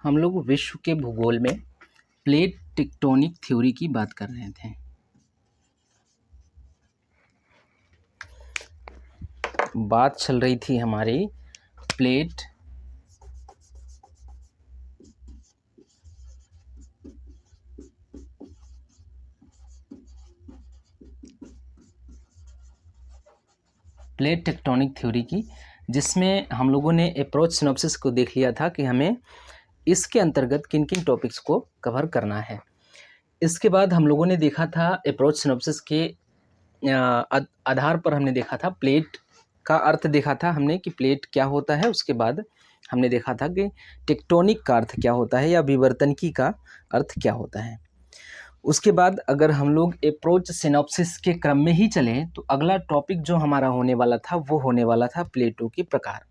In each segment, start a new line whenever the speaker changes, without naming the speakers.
हम लोग विश्व के भूगोल में प्लेट टेक्टोनिक थ्योरी की बात कर रहे थे। बात चल रही थी हमारी प्लेट टेक्टोनिक थ्योरी की, जिसमें हम लोगों ने अप्रोच सिनॉप्सिस को देख लिया था कि हमें इसके अंतर्गत किन किन टॉपिक्स को कवर करना है। इसके बाद हम लोगों ने देखा था अप्रोच सिनॉप्सिस के आधार पर हमने देखा था प्लेट का अर्थ देखा था हमने कि प्लेट क्या होता है। उसके बाद हमने देखा था कि टेक्टोनिक का अर्थ क्या होता है या विवर्तनिकी का अर्थ क्या होता है। उसके बाद अगर हम लोग अप्रोच सिनॉप्सिस के क्रम में ही चलें तो अगला टॉपिक जो हमारा होने वाला था वो होने वाला था प्लेटों के प्रकार।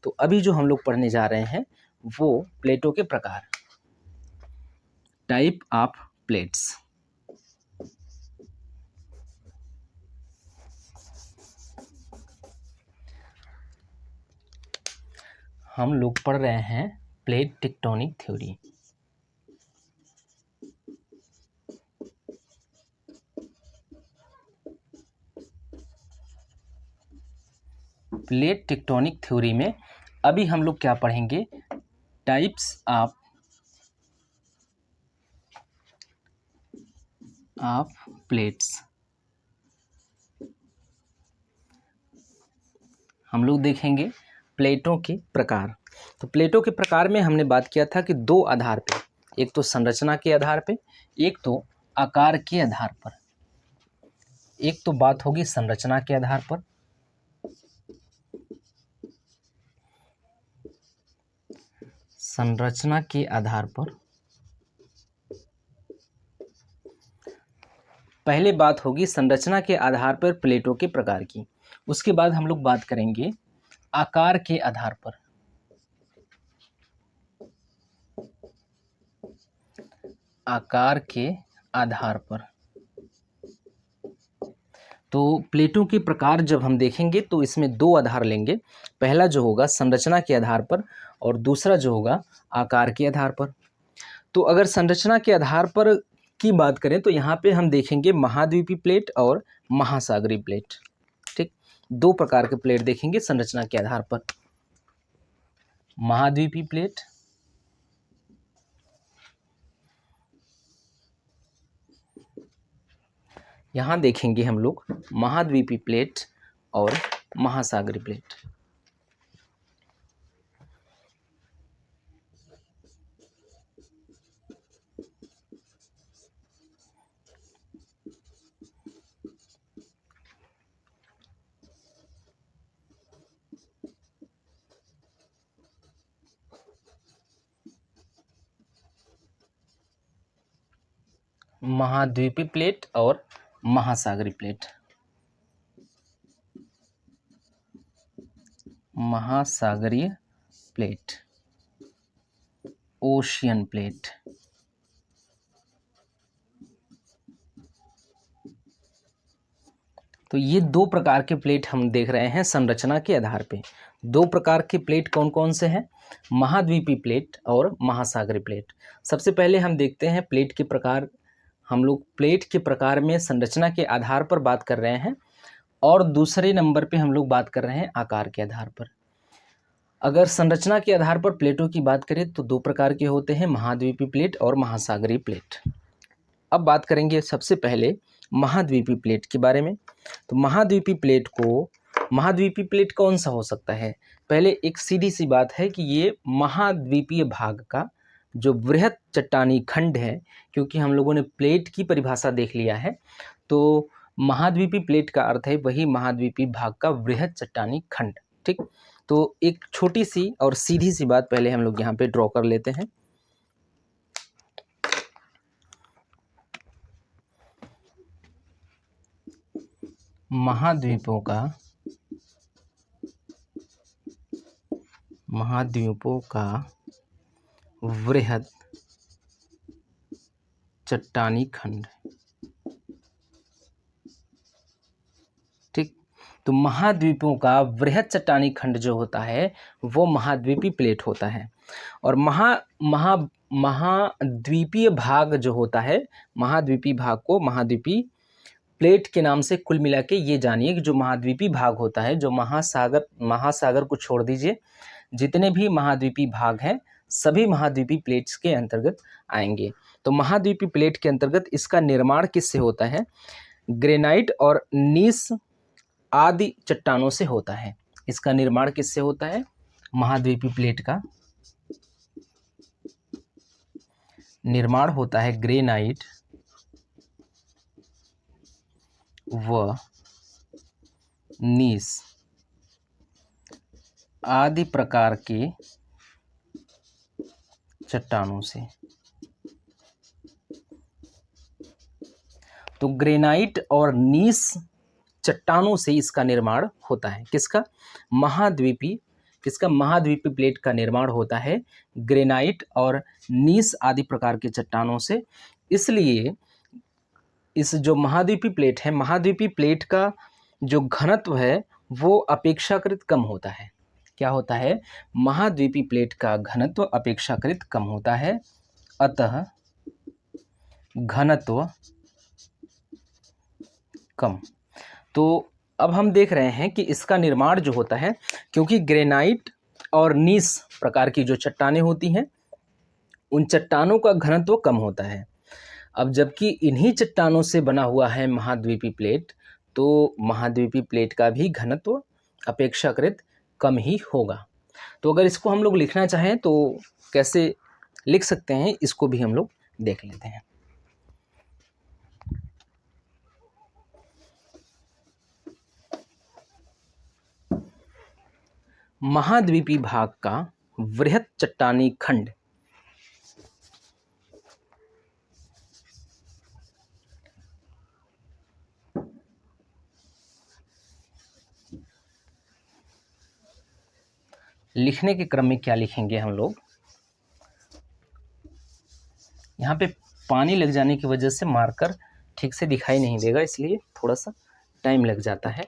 तो अभी जो हम लोग पढ़ने जा रहे हैं वो प्लेटों के प्रकार, टाइप ऑफ प्लेट्स। हम लोग पढ़ रहे हैं plate tectonic theory. Plate tectonic theory में अभी हम लोग क्या पढ़ेंगे, टाइप्स ऑफ प्लेट्स। हम लोग देखेंगे प्लेटों के प्रकार। तो प्लेटों के प्रकार में हमने बात किया था कि दो आधार पे, एक तो संरचना के आधार पे, एक तो आकार के आधार पर। एक तो बात होगी संरचना के आधार पर, संरचना के आधार पर पहले बात होगी संरचना के आधार पर प्लेटों के प्रकार की। उसके बाद हम लोग बात करेंगे आकार के आधार पर। आकार के आधार पर तो प्लेटों के प्रकार जब हम देखेंगे तो इसमें दो आधार लेंगे। पहला जो होगा संरचना के आधार पर और दूसरा जो होगा आकार के आधार पर। तो अगर संरचना के आधार पर की बात करें तो यहाँ पे हम देखेंगे महाद्वीपीय प्लेट और महासागरीय प्लेट। ठीक, दो प्रकार के प्लेट देखेंगे संरचना के आधार पर। महाद्वीपीय प्लेट यहाँ देखेंगे हम लोग महाद्वीपीय प्लेट और महासागरीय प्लेट। महाद्वीपीय प्लेट और महासागरीय प्लेट। महासागरीय प्लेट, ओशियन प्लेट। तो ये दो प्रकार के प्लेट हम देख रहे हैं संरचना के आधार पे। दो प्रकार के प्लेट कौन कौन से हैं, महाद्वीपीय प्लेट और महासागरीय प्लेट। सबसे पहले हम देखते हैं प्लेट के प्रकार। हम लोग प्लेट के प्रकार में संरचना के आधार पर बात कर रहे हैं और दूसरे नंबर पे हम लोग बात कर रहे हैं आकार के आधार पर। अगर संरचना के आधार पर प्लेटों की बात करें तो दो प्रकार के होते हैं, महाद्वीपीय प्लेट और महासागरीय प्लेट। अब बात करेंगे सबसे पहले महाद्वीपीय प्लेट के बारे में। तो महाद्वीपीय प्लेट कौन सा हो सकता है। पहले एक सीधी सी बात है कि ये महाद्वीपीय भाग का जो वृहत चट्टानी खंड है, क्योंकि हम लोगों ने प्लेट की परिभाषा देख लिया है तो महाद्वीपीय प्लेट का अर्थ है वही महाद्वीपीय भाग का वृहत चट्टानी खंड। ठीक, तो एक छोटी सी और सीधी सी बात पहले हम लोग यहाँ पे ड्रॉ कर लेते हैं। महाद्वीपों का वृहद चट्टानी खंड। ठीक, तो महाद्वीपों का वृहद चट्टानी खंड जो होता है वो महाद्वीपीय प्लेट होता है। और महा महाद्वीपीय भाग जो होता है, महाद्वीपीय भाग को महाद्वीपीय प्लेट के नाम से कुल मिला के ये जानिए कि जो महाद्वीपीय भाग होता है, जो महासागर को छोड़ दीजिए, जितने भी महाद्वीपीय भाग हैं सभी महाद्वीपीय प्लेट्स के अंतर्गत आएंगे। तो महाद्वीपीय प्लेट के अंतर्गत इसका निर्माण किससे होता है? ग्रेनाइट और नीस आदि चट्टानों से होता है। इसका निर्माण किससे होता है? महाद्वीपीय प्लेट का निर्माण होता है ग्रेनाइट व नीस आदि प्रकार के चट्टानों से। तो ग्रेनाइट और नीस चट्टानों से इसका निर्माण होता है। किसका? महाद्वीपीय प्लेट का निर्माण होता है ग्रेनाइट और नीस आदि प्रकार के चट्टानों से। इसलिए इस जो महाद्वीपीय प्लेट है, महाद्वीपीय प्लेट का जो घनत्व है वो अपेक्षाकृत कम होता है। क्या होता है? महाद्वीपीय प्लेट का घनत्व अपेक्षाकृत कम होता है, अतः घनत्व कम। तो अब हम देख रहे हैं कि इसका निर्माण जो होता है, क्योंकि ग्रेनाइट और नीस प्रकार की जो चट्टानें होती हैं उन चट्टानों का घनत्व कम होता है। अब जबकि इन्हीं चट्टानों से बना हुआ है महाद्वीपीय प्लेट, तो महाद्वीपीय प्लेट का भी घनत्व अपेक्षाकृत कम ही होगा। तो अगर इसको हम लोग लिखना चाहें तो कैसे लिख सकते हैं, इसको भी हम लोग देख लेते हैं। महाद्वीपीय भाग का वृहत चट्टानी खंड लिखने के क्रम में क्या लिखेंगे हम लोग? यहाँ पे पानी लग जाने की वजह से मार्कर ठीक से दिखाई नहीं देगा, इसलिए थोड़ा सा टाइम लग जाता है।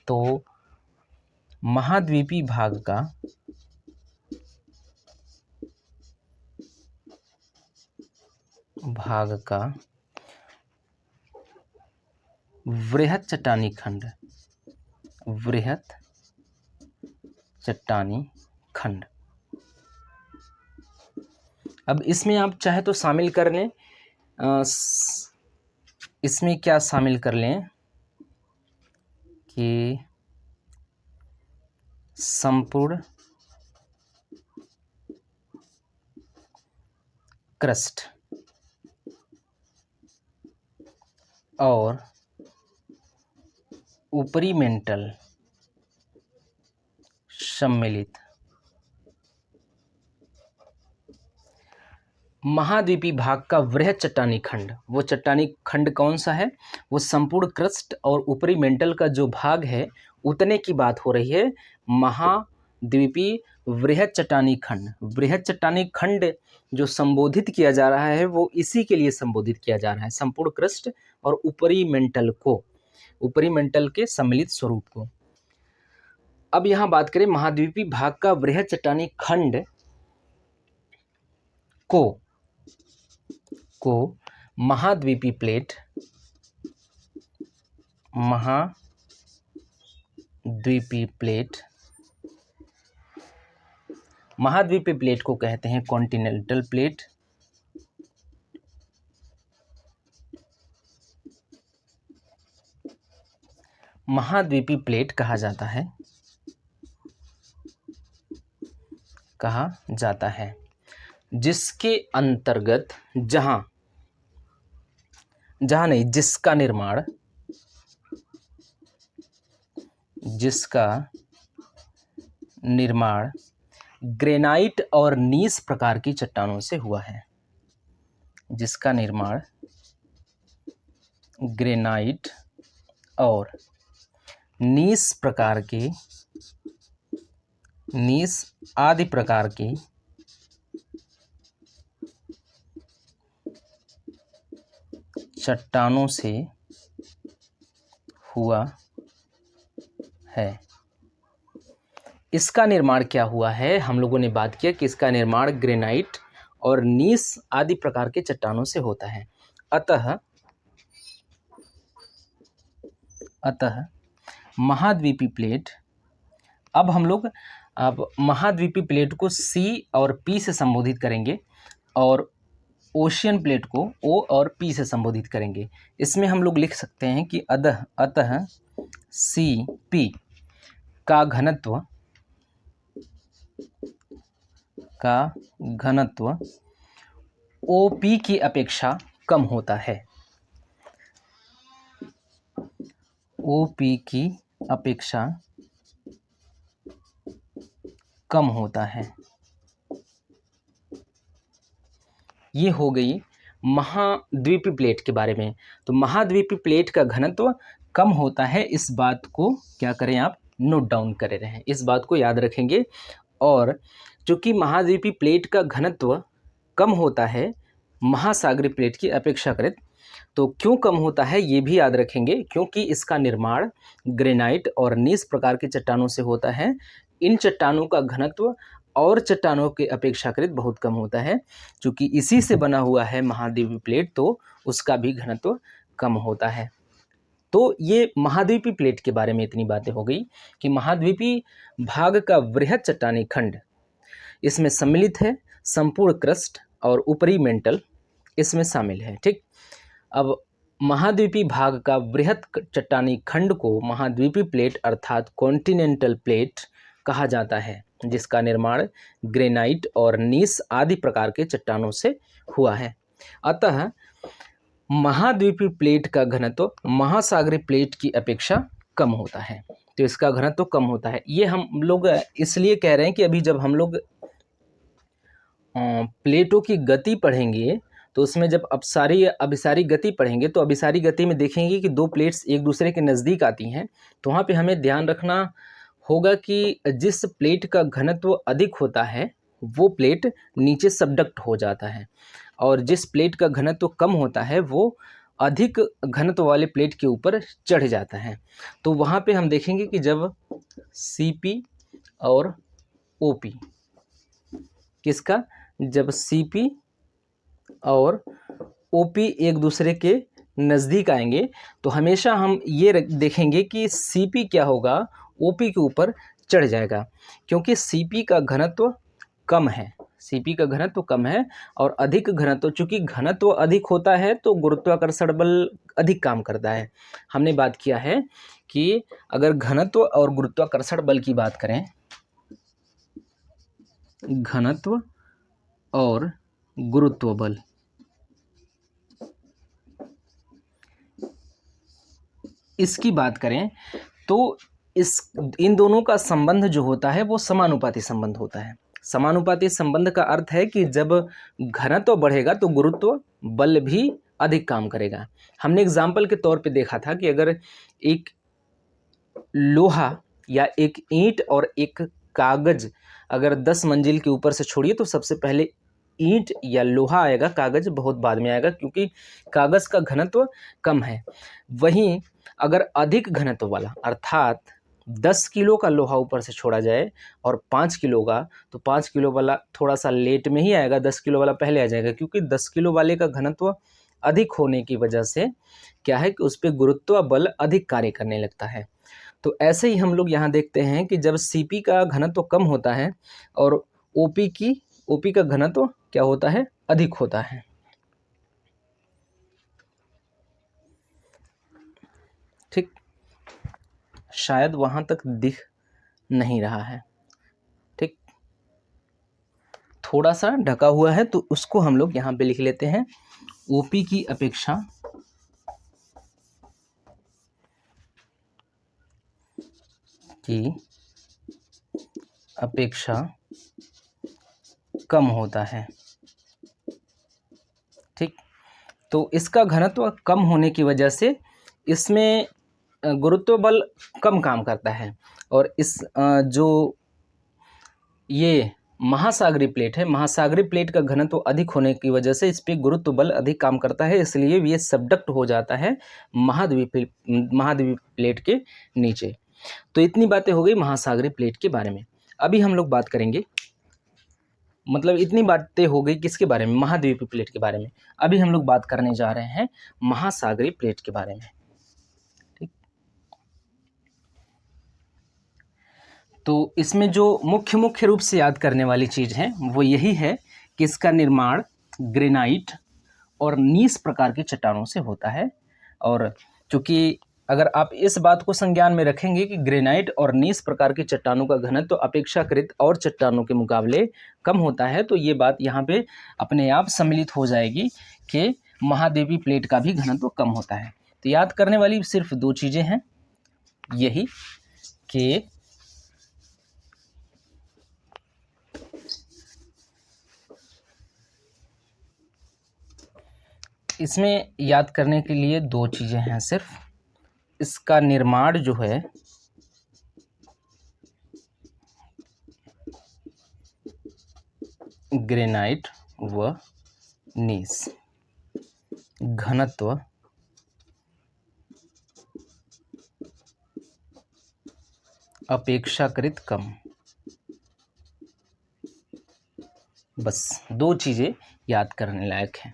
तो महाद्वीपीय भाग का वृहत चट्टानी खंड, वृहत चट्टानी खंड। अब इसमें आप चाहे तो शामिल कर लें, इसमें क्या शामिल कर लें कि संपूर्ण क्रस्ट और ऊपरी मेंटल सम्मिलित महाद्वीपीय भाग का वृहत चट्टानी खंड। वो चट्टानी खंड कौन सा है? वो संपूर्ण क्रस्ट और ऊपरी मेंटल का जो भाग है उतने की बात हो रही है। महाद्वीपीय वृहत चट्टानी खंड, वृहत चट्टानी खंड जो संबोधित किया जा रहा है वो इसी के लिए संबोधित किया जा रहा है, संपूर्ण क्रस्ट और ऊपरी मेंटल के सम्मिलित स्वरूप को। अब यहाँ बात करें महाद्वीपीय भाग का वृहत चट्टानी खंड को महाद्वीपीय प्लेट को कहते हैं कॉन्टिनेंटल प्लेट, महाद्वीपीय प्लेट कहा जाता है जिसके अंतर्गत जिसका निर्माण ग्रेनाइट और नीस प्रकार की चट्टानों से हुआ है, जिसका निर्माण ग्रेनाइट और नीस आदि प्रकार की चट्टानों से हुआ है। इसका निर्माण क्या हुआ है, हम लोगों ने बात किया कि इसका निर्माण ग्रेनाइट और नीस आदि प्रकार के चट्टानों से होता है। अतः महाद्वीपी प्लेट, अब महाद्वीपी प्लेट को सी और पी से संबोधित करेंगे और ओशियन प्लेट को ओ और पी से संबोधित करेंगे। इसमें हम लोग लिख सकते हैं कि अतः सी पी का घनत्व ओ पी की अपेक्षा कम होता है। ओ पी की अपेक्षा कम होता है। ये हो गई महाद्वीपी प्लेट के बारे में। तो महाद्वीपी प्लेट का घनत्व कम होता है, इस बात को क्या करें, आप नोट डाउन करे रहें, इस बात को याद रखेंगे। और चूंकि महाद्वीपी प्लेट का घनत्व कम होता है महासागरीय प्लेट की अपेक्षाकृत, तो क्यों कम होता है ये भी याद रखेंगे, क्योंकि इसका निर्माण ग्रेनाइट और नीस प्रकार के चट्टानों से होता है। इन चट्टानों का घनत्व और चट्टानों के अपेक्षाकृत बहुत कम होता है। चूँकि इसी से बना हुआ है महाद्वीपी प्लेट, तो उसका भी घनत्व कम होता है। तो ये महाद्वीपी प्लेट के बारे में इतनी बातें हो गई कि महाद्वीपी भाग का वृहद चट्टानी खंड इसमें सम्मिलित है, संपूर्ण क्रस्ट और ऊपरी मेंटल इसमें शामिल है। ठीक, अब महाद्वीपी भाग का वृहद चट्टानी खंड को महाद्वीपी प्लेट अर्थात कॉन्टिनेंटल प्लेट कहा जाता है, जिसका निर्माण ग्रेनाइट और नीस आदि प्रकार के चट्टानों से हुआ है। अतः महाद्वीपी प्लेट का घनत्व महासागरीय प्लेट की अपेक्षा कम होता है। तो इसका घनत्व कम होता है। ये हम लोग इसलिए कह रहे हैं कि अभी जब हम लोग प्लेटों की गति पढ़ेंगे तो उसमें जब अभिसारी गति पढ़ेंगे तो अभिसारी गति में देखेंगे कि दो प्लेट्स एक दूसरे के नज़दीक आती हैं, तो वहाँ पे हमें ध्यान रखना होगा कि जिस प्लेट का घनत्व अधिक होता है वो प्लेट नीचे सबडक्ट हो जाता है, और जिस प्लेट का घनत्व कम होता है वो अधिक घनत्व वाले प्लेट के ऊपर चढ़ जाता है। तो वहाँ पे हम देखेंगे कि जब Cp और OP जब Cp और OP एक दूसरे के नज़दीक आएंगे तो हमेशा हम ये देखेंगे कि Cp क्या होगा, OP के ऊपर चढ़ जाएगा, क्योंकि Cp का घनत्व कम है। Cp का घनत्व कम है और अधिक घनत्व, चूँकि घनत्व अधिक होता है तो गुरुत्वाकर्षण बल अधिक काम करता है। हमने बात किया है कि अगर घनत्व और गुरुत्वाकर्षण बल की बात करें, घनत्व और गुरुत्व बल, इसकी बात करें तो इन दोनों का संबंध जो होता है वो समानुपाती संबंध होता है। समानुपाती संबंध का अर्थ है कि जब घनत्व बढ़ेगा तो गुरुत्व बल भी अधिक काम करेगा। हमने एग्जाम्पल के तौर पे देखा था कि अगर एक लोहा या एक ईंट और एक कागज अगर 10 मंजिल के ऊपर से छोड़िए तो सबसे पहले ईंट या लोहा आएगा, कागज बहुत बाद में आएगा, क्योंकि कागज का घनत्व कम है। वहीं अगर अधिक घनत्व वाला अर्थात 10 किलो का लोहा ऊपर से छोड़ा जाए और 5 किलो का, तो 5 किलो वाला थोड़ा सा लेट में ही आएगा, 10 किलो वाला पहले आ जाएगा, क्योंकि 10 किलो वाले का घनत्व अधिक होने की वजह से क्या है कि उस पर गुरुत्व बल अधिक कार्य करने लगता है। तो ऐसे ही हम लोग यहाँ देखते हैं कि जब Cp का घनत्व कम होता है और OP का घनत्व क्या होता है, अधिक होता है। ठीक, शायद वहाँ तक दिख नहीं रहा है। ठीक, थोड़ा सा ढका हुआ है तो उसको हम लोग यहाँ पे लिख लेते हैं, OP की अपेक्षा कम होता है। ठीक, तो इसका घनत्व कम होने की वजह से इसमें गुरुत्व बल कम काम करता है, और इस जो ये महासागरीय प्लेट है, महासागरीय प्लेट का घनत्व अधिक होने की वजह से इस पर गुरुत्व बल अधिक काम करता है, इसलिए ये सबडक्ट हो जाता है महाद्वीपीय प्लेट के नीचे। तो इतनी बातें हो गई महासागरीय प्लेट के बारे में। अभी हम लोग बात करेंगे, मतलब इतनी बातें हो गई किसके बारे में, महाद्वीपीय प्लेट के बारे में। अभी हम लोग बात करने जा रहे हैं महासागरीय प्लेट के बारे में। ठीक, तो इसमें जो मुख्य रूप से याद करने वाली चीज़ है वो यही है कि इसका निर्माण ग्रेनाइट और नीस प्रकार की चट्टानों से होता है। और चूंकि अगर आप इस बात को संज्ञान में रखेंगे कि ग्रेनाइट और नीस प्रकार की चट्टानों का घनत्व तो अपेक्षाकृत और चट्टानों के मुकाबले कम होता है, तो ये बात यहाँ पे अपने आप सम्मिलित हो जाएगी कि महाद्वीपीय प्लेट का भी घनत्व कम होता है। तो याद करने वाली सिर्फ दो चीज़ें हैं, यही कि इसमें याद करने के लिए दो चीज़ें हैं सिर्फ, इसका निर्माण जो है ग्रेनाइट व नीस, घनत्व अपेक्षाकृत कम, बस दो चीज़ें याद करने लायक हैं।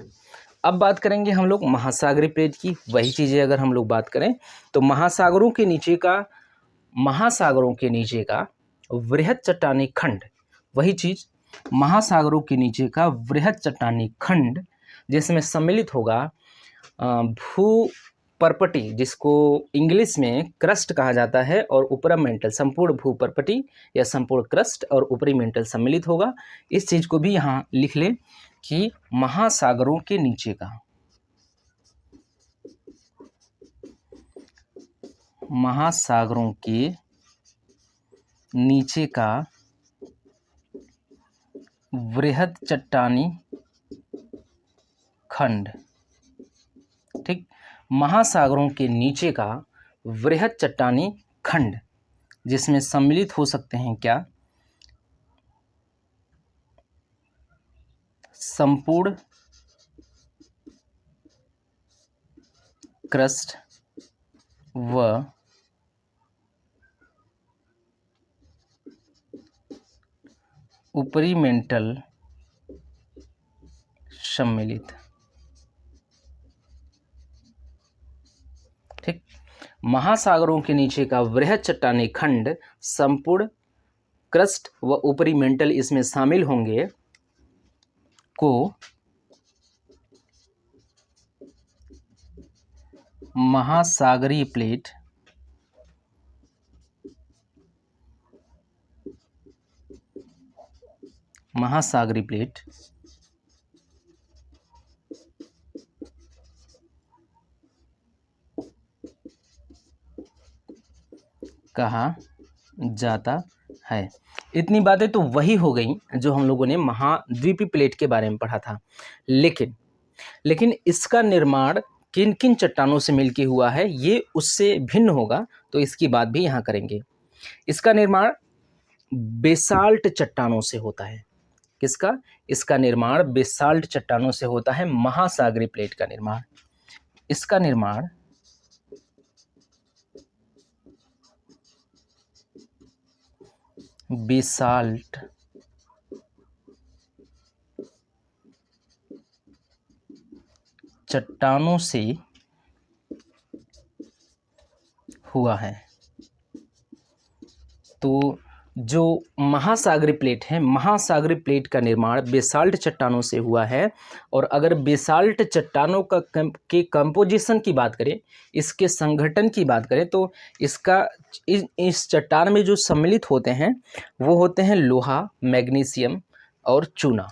अब बात करेंगे हम लोग महासागरीय प्लेट की। वही चीज़ें अगर हम लोग बात करें तो महासागरों के नीचे का वृहद चट्टानी खंड, वही चीज़ महासागरों के नीचे का वृहद चट्टानी खंड जिसमें सम्मिलित होगा भूपर्पटी, जिसको इंग्लिश में क्रस्ट कहा जाता है, और ऊपरी मेंटल, संपूर्ण भूपर्पटी या संपूर्ण क्रस्ट और ऊपरी मेंटल सम्मिलित होगा। इस चीज़ को भी यहाँ लिख लें कि महासागरों के नीचे का वृहद चट्टानी खंड। ठीक, महासागरों के नीचे का वृहद चट्टानी खंड जिसमें सम्मिलित हो सकते हैं क्या, संपूर्ण क्रस्ट व ऊपरी मेंटल सम्मिलित। ठीक, महासागरों के नीचे का वृहद चट्टानी खंड, संपूर्ण क्रस्ट व ऊपरी मेंटल इसमें शामिल होंगे को महासागरीय प्लेट कहा जाता है। इतनी बातें तो वही हो गई जो हम लोगों ने महाद्वीपीय प्लेट के बारे में पढ़ा था, लेकिन इसका निर्माण किन किन चट्टानों से मिलके हुआ है ये उससे भिन्न होगा, तो इसकी बात भी यहाँ करेंगे। इसका निर्माण बेसाल्ट चट्टानों से होता है। किसका? इसका निर्माण बेसाल्ट चट्टानों से होता है। महासागरीय प्लेट का निर्माण, इसका निर्माण बेसाल्ट चट्टानों से हुआ है। तो जो महासागरीय प्लेट है, महासागरीय प्लेट का निर्माण बेसाल्ट चट्टानों से हुआ है। और अगर बेसाल्ट चट्टानों का के कंपोजिशन की बात करें, इसके संगठन की बात करें, तो इसका इस चट्टान में जो सम्मिलित होते हैं वो होते हैं लोहा, मैग्नीशियम और चूना।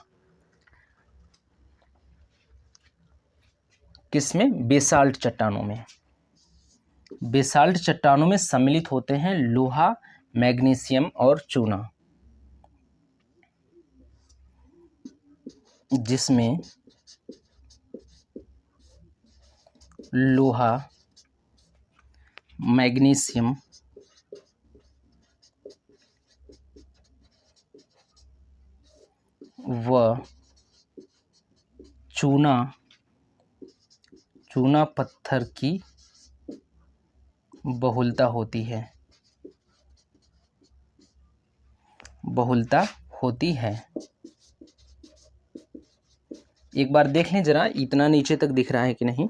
किसमें? बेसाल्ट चट्टानों में। बेसाल्ट चट्टानों में सम्मिलित होते हैं लोहा, मैग्नीशियम और चूना, जिसमें लोहा, मैग्नीशियम व चूना पत्थर की बहुलता होती है। बहुलता होती है। एक बार देख लें जरा, इतना नीचे तक दिख रहा है कि नहीं।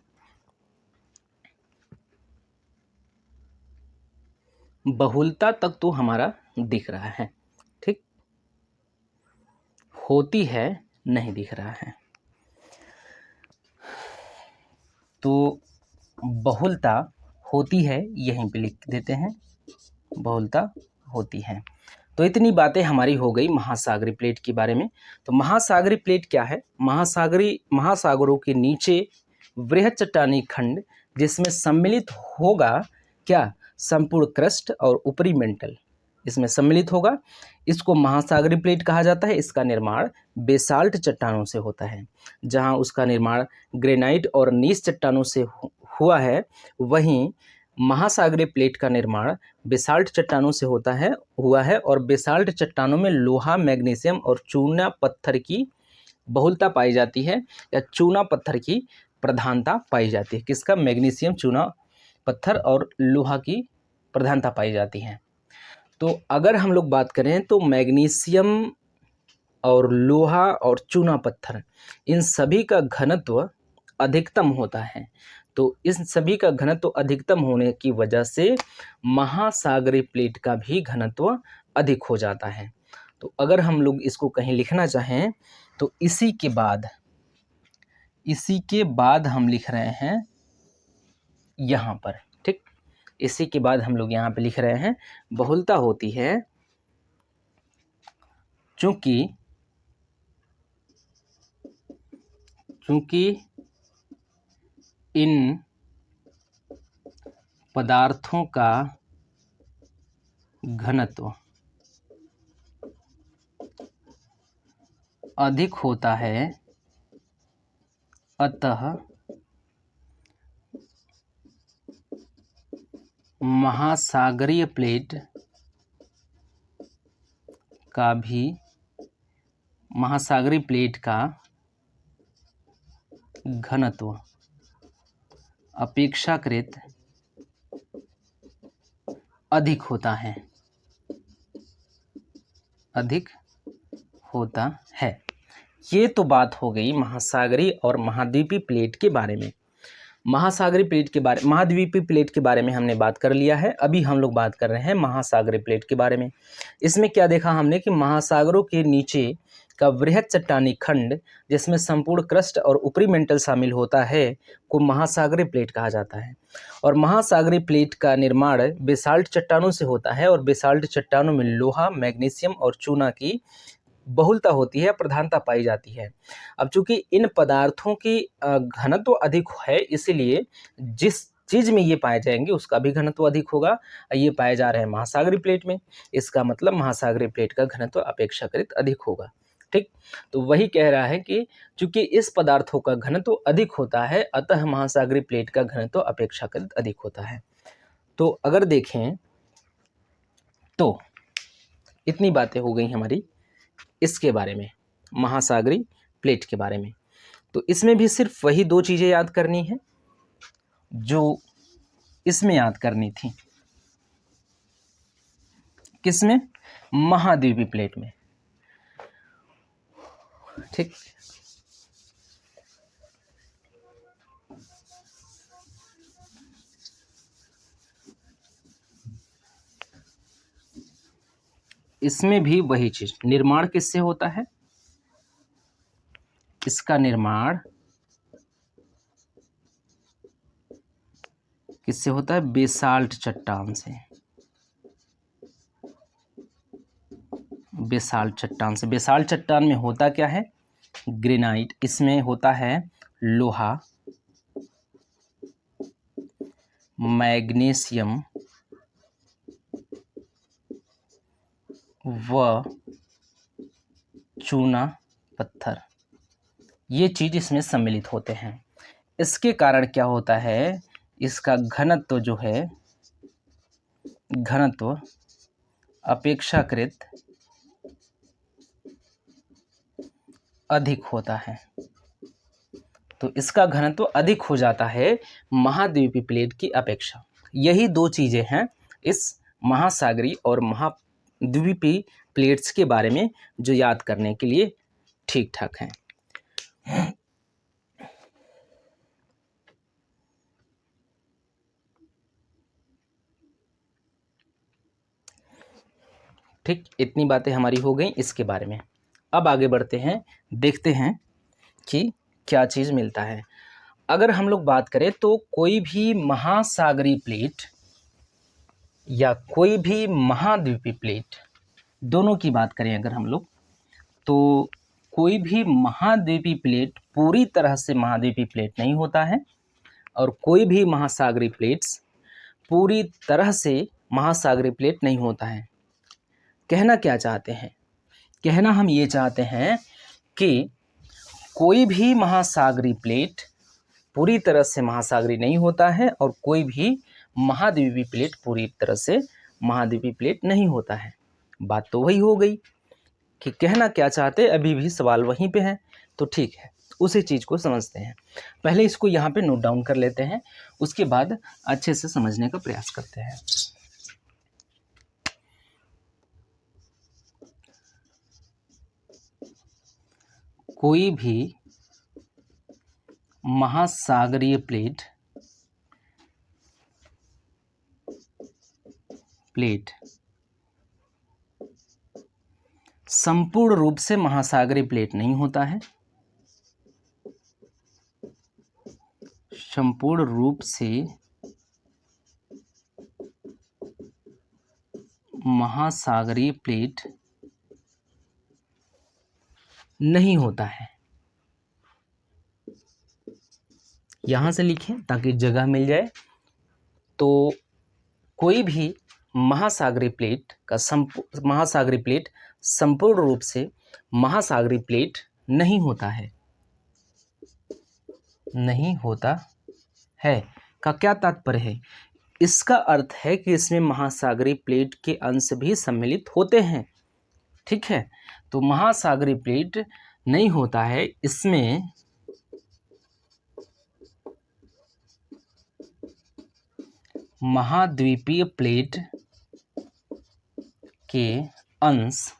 बहुलता तक तो हमारा दिख रहा है, ठीक। होती है नहीं दिख रहा है। तो बहुलता होती है यहीं पे लिख देते हैं, बहुलता होती है। तो इतनी बातें हमारी हो गई महासागरीय प्लेट के बारे में। तो महासागरीय प्लेट क्या है? महासागरों के नीचे वृहद चट्टानी खंड जिसमें सम्मिलित होगा क्या? संपूर्ण क्रस्ट और ऊपरी मेंटल इसमें सम्मिलित होगा, इसको महासागरीय प्लेट कहा जाता है। इसका निर्माण बेसाल्ट चट्टानों से होता है। जहां उसका निर्माण ग्रेनाइट और नीस चट्टानों से हुआ है, वहीं महासागरीय प्लेट का निर्माण बेसाल्ट चट्टानों से हुआ है। और बेसाल्ट चट्टानों में लोहा, मैग्नीशियम और चूना पत्थर की बहुलता पाई जाती है, या चूना पत्थर की प्रधानता पाई जाती है। किसका? मैग्नीशियम, चूना पत्थर और लोहा की प्रधानता पाई जाती है। तो अगर हम लोग बात करें तो मैग्नीशियम और लोहा और चूना पत्थर, इन सभी का घनत्व अधिकतम होता है। तो इस सभी का घनत्व अधिकतम होने की वजह से महासागरीय प्लेट का भी घनत्व अधिक हो जाता है। तो अगर हम लोग इसको कहीं लिखना चाहें तो इसी के बाद हम लिख रहे हैं यहाँ पर, ठीक। इसी के बाद हम लोग यहाँ पे लिख रहे हैं बहुलता होती है चूंकि इन पदार्थों का घनत्व अधिक होता है, अतः महासागरीय प्लेट का घनत्व अपेक्षाकृत अधिक होता है। ये तो बात हो गई महासागरीय और महाद्वीपीय प्लेट के बारे में। महाद्वीपीय प्लेट के बारे में हमने बात कर लिया है। अभी हम लोग बात कर रहे हैं महासागरीय प्लेट के बारे में। इसमें क्या देखा हमने कि महासागरों के नीचे का वृहद चट्टानी खंड जिसमें संपूर्ण क्रस्ट और ऊपरी मेंटल शामिल होता है को महासागरीय प्लेट कहा जाता है। और महासागरीय प्लेट का निर्माण बेसाल्ट चट्टानों से होता है, और बेसाल्ट चट्टानों में लोहा, मैग्नीशियम और चूना की बहुलता होती है, प्रधानता पाई जाती है। अब चूंकि इन पदार्थों की घनत्व अधिक है, इसलिए जिस चीज में ये पाए जाएंगे उसका भी घनत्व अधिक होगा। ये पाए जा रहे हैं महासागरीय प्लेट में, इसका मतलब महासागरीय प्लेट का घनत्व अपेक्षाकृत अधिक होगा, ठीक। तो वही कह रहा है कि चूंकि इस पदार्थों का घनत्व अधिक होता है, अतः महासागरीय प्लेट का घनत्व अपेक्षाकृत अधिक होता है। तो अगर देखें तो इतनी बातें हो गई हमारी इसके बारे में, महासागरीय प्लेट के बारे में। तो इसमें भी सिर्फ वही दो चीजें याद करनी है जो इसमें याद करनी थी। किसमें? महाद्वीपीय प्लेट में, ठीक। इसमें भी वही चीज, निर्माण किससे होता है? इसका निर्माण किससे होता है? बेसाल्ट चट्टान से। बेसाल्ट चट्टान में होता क्या है? ग्रेनाइट। इसमें होता है लोहा, मैग्नीशियम व चूना पत्थर, ये चीज इसमें सम्मिलित होते हैं। इसके कारण क्या होता है? इसका घनत्व जो है, घनत्व अपेक्षाकृत अधिक होता है। तो इसका घनत्व अधिक हो जाता है महाद्वीपीय प्लेट की अपेक्षा। यही दो चीजें हैं इस महासागरीय और महाद्वीपीय प्लेट्स के बारे में जो याद करने के लिए ठीक ठाक हैं। ठीक, इतनी बातें हमारी हो गई इसके बारे में। अब आगे बढ़ते हैं, देखते हैं कि क्या चीज़ मिलता है। अगर हम लोग बात करें तो कोई भी महासागरीय प्लेट या कोई भी महाद्वीपीय प्लेट, दोनों की बात करें अगर हम लोग, तो कोई भी महाद्वीपीय प्लेट पूरी तरह से महाद्वीपीय प्लेट नहीं होता है और कोई भी महासागरीय प्लेट्स पूरी तरह से महासागरीय प्लेट नहीं होता है। कहना क्या चाहते हैं? कहना हम ये चाहते हैं कि कोई भी महासागरीय प्लेट पूरी तरह से महासागरीय नहीं होता है और कोई भी महाद्वीपीय प्लेट पूरी तरह से महाद्वीपीय प्लेट नहीं होता है। बात तो वही हो गई कि कहना क्या चाहते, अभी भी सवाल वहीं पे है। तो ठीक है, उसी चीज़ को समझते हैं। पहले इसको यहाँ पे नोट डाउन कर लेते हैं, उसके बाद अच्छे से समझने का प्रयास करते हैं। कोई भी महासागरीय प्लेट संपूर्ण रूप से महासागरीय प्लेट नहीं होता है। संपूर्ण रूप से महासागरीय प्लेट नहीं होता है। यहां से लिखें ताकि जगह मिल जाए। तो कोई भी महासागरीय प्लेट संपूर्ण रूप से महासागरीय प्लेट नहीं होता है। नहीं होता है का क्या तात्पर्य है? इसका अर्थ है कि इसमें महासागरीय प्लेट के अंश भी सम्मिलित होते हैं। ठीक है, तो महासागरीय प्लेट नहीं होता है, इसमें महाद्वीपीय प्लेट के अंश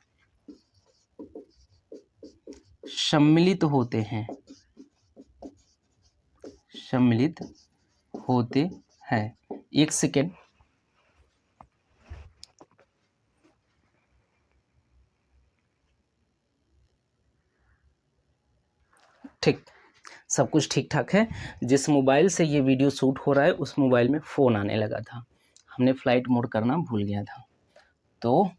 सम्मिलित होते हैं। सम्मिलित होते हैं। एक सेकेंड, ठीक, सब कुछ ठीक ठाक है। जिस मोबाइल से ये वीडियो शूट हो रहा है उस मोबाइल में फ़ोन आने लगा था, हमने फ्लाइट मोड करना भूल गया था। तो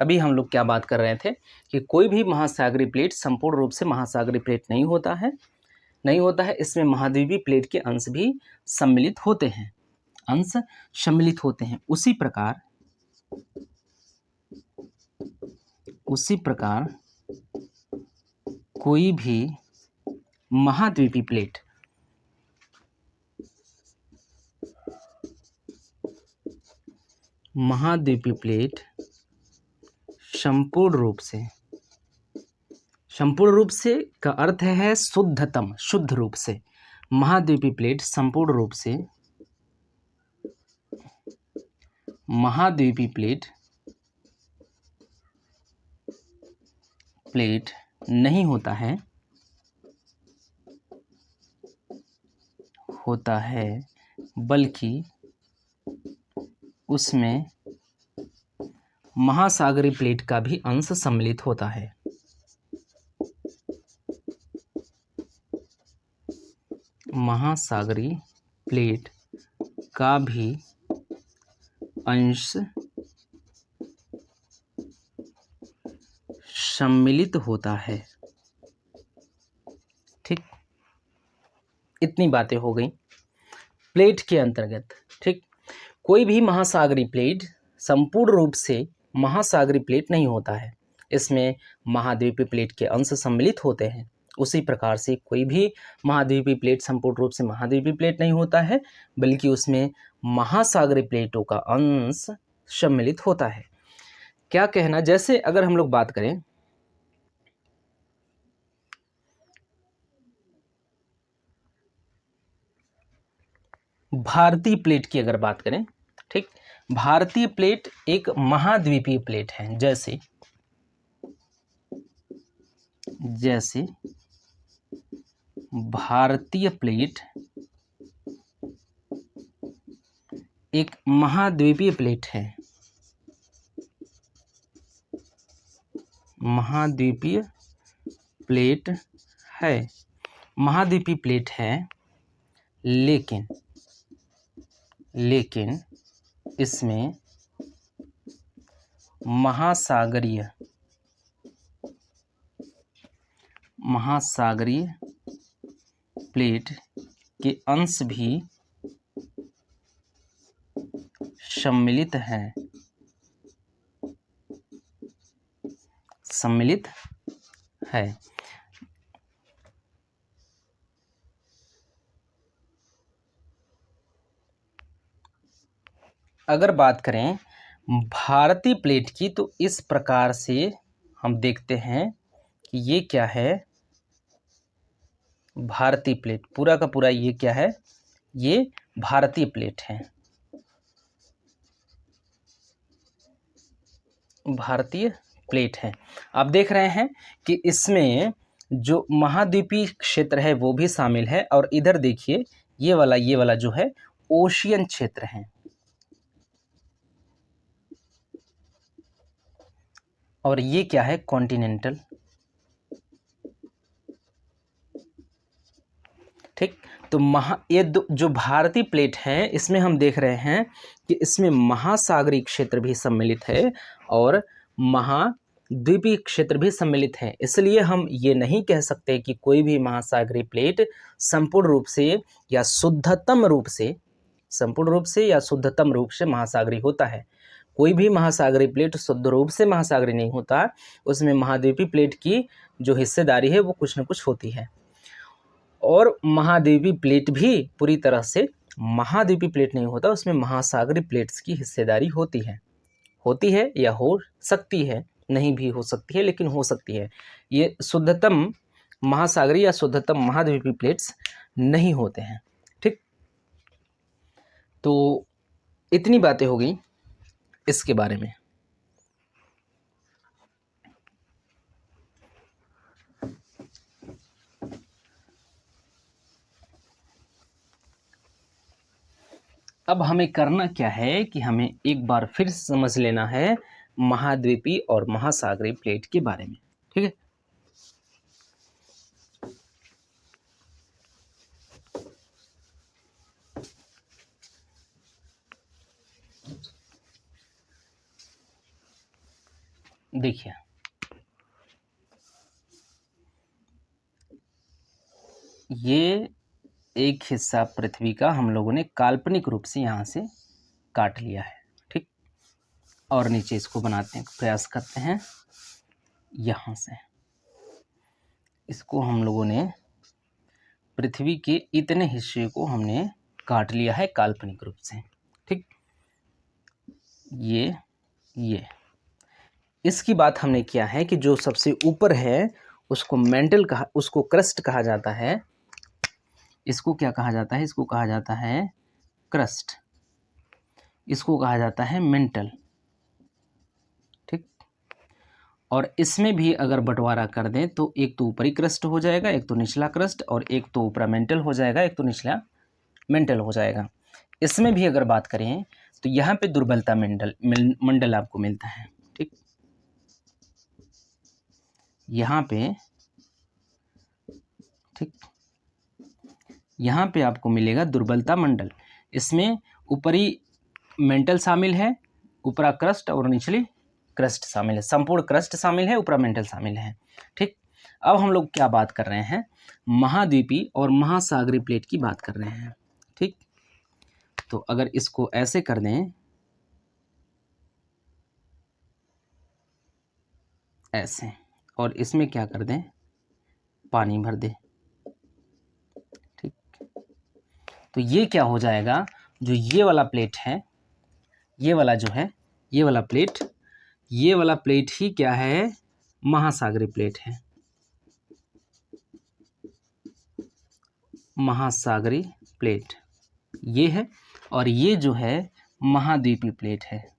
अभी हम लोग क्या बात कर रहे थे कि कोई भी महासागरीय प्लेट संपूर्ण रूप से महासागरीय प्लेट नहीं होता है। इसमें महाद्वीपीय प्लेट के अंश भी सम्मिलित होते हैं। अंश सम्मिलित होते हैं। उसी प्रकार कोई भी महाद्वीपीय प्लेट संपूर्ण रूप से का अर्थ है शुद्धतम, शुद्ध रूप से। महाद्वीपीय प्लेट संपूर्ण रूप से महाद्वीपीय प्लेट नहीं होता है, बल्कि उसमें महासागरीय प्लेट का भी अंश सम्मिलित होता है। महासागरीय प्लेट का भी अंश सम्मिलित होता है। ठीक, इतनी बातें हो गई प्लेट के अंतर्गत। ठीक, कोई भी महासागरीय प्लेट संपूर्ण रूप से महासागरीय प्लेट नहीं होता है, इसमें महाद्वीपीय प्लेट के अंश सम्मिलित होते हैं। उसी प्रकार से कोई भी महाद्वीपीय प्लेट संपूर्ण रूप से महाद्वीपीय प्लेट नहीं होता है, बल्कि उसमें महासागरीय प्लेटों का अंश सम्मिलित होता है। क्या कहना, जैसे अगर हम लोग बात करें भारतीय प्लेट की, अगर बात करें, ठीक, भारतीय प्लेट एक महाद्वीपीय प्लेट है। जैसे जैसे भारतीय प्लेट एक महाद्वीपीय प्लेट है, महाद्वीपीय प्लेट है, महाद्वीपीय प्लेट है, लेकिन इसमें महासागरीय प्लेट के अंश भी सम्मिलित है। अगर बात करें भारतीय प्लेट की तो इस प्रकार से हम देखते हैं कि ये क्या है, भारतीय प्लेट, पूरा का पूरा ये क्या है, ये भारतीय प्लेट है, भारतीय प्लेट है। आप देख रहे हैं कि इसमें जो महाद्वीपीय क्षेत्र है वो भी शामिल है, और इधर देखिए ये वाला जो है ओशियन क्षेत्र है, और ये क्या है, कॉन्टिनेंटल। ठीक, तो ये जो भारतीय प्लेट है इसमें हम देख रहे हैं कि इसमें महासागरीय क्षेत्र भी सम्मिलित है और महाद्वीपीय क्षेत्र भी सम्मिलित है। इसलिए हम ये नहीं कह सकते कि कोई भी महासागरीय प्लेट संपूर्ण रूप से या शुद्धतम रूप से महासागरीय होता है। कोई भी महासागरीय प्लेट शुद्ध रूप से महासागरीय नहीं होता, उसमें महाद्वीपीय प्लेट की जो हिस्सेदारी है वो कुछ न कुछ होती है। और महाद्वीपीय प्लेट भी पूरी तरह से महाद्वीपीय प्लेट नहीं होता, उसमें महासागरीय प्लेट्स की हिस्सेदारी होती है या हो सकती है, नहीं भी हो सकती है लेकिन हो सकती है। ये शुद्धतम महासागरीय या शुद्धतम महाद्वीपीय प्लेट्स नहीं होते हैं। ठीक, तो इतनी बातें हो गई इसके बारे में। अब हमें करना क्या है कि हमें एक बार फिर समझ लेना है महाद्वीपीय और महासागरीय प्लेट के बारे में। ठीक है, देखिए ये एक हिस्सा पृथ्वी का हम लोगों ने काल्पनिक रूप से यहाँ से काट लिया है। ठीक, और नीचे इसको बनाते हैं, प्रयास करते हैं, यहाँ से इसको हम लोगों ने पृथ्वी के इतने हिस्से को हमने काट लिया है काल्पनिक रूप से। ठीक, ये इसकी बात हमने किया है कि जो सबसे ऊपर है उसको मेंटल कहा, उसको क्रस्ट कहा जाता है। इसको क्या कहा जाता है, इसको कहा जाता है क्रस्ट, इसको कहा जाता है मेंटल। ठीक, और इसमें भी अगर बंटवारा कर दें तो एक तो ऊपरी क्रस्ट हो जाएगा, एक तो निचला क्रस्ट, और एक तो ऊपरा मेंटल हो जाएगा, एक तो निचला मेंटल हो जाएगा। इसमें भी अगर बात करें तो यहाँ पे दुर्बलता मंडल आपको मिलता है। ठीक, यहाँ पे, ठीक, यहाँ पे आपको मिलेगा दुर्बलता मंडल। इसमें ऊपरी मेंटल शामिल है, ऊपरा क्रस्ट और निचली क्रस्ट शामिल है, संपूर्ण क्रस्ट शामिल है, ऊपरा मेंटल शामिल है। ठीक, अब हम लोग क्या बात कर रहे हैं, महाद्वीपीय और महासागरीय प्लेट की बात कर रहे हैं। ठीक, तो अगर इसको ऐसे कर दें, ऐसे, और इसमें क्या कर दें, पानी भर दें। ठीक, तो ये क्या हो जाएगा, जो ये वाला प्लेट है, ये वाला जो है, ये वाला प्लेट ही क्या है, महासागरीय प्लेट है, महासागरीय प्लेट ये है, और ये जो है महाद्वीपीय प्लेट है,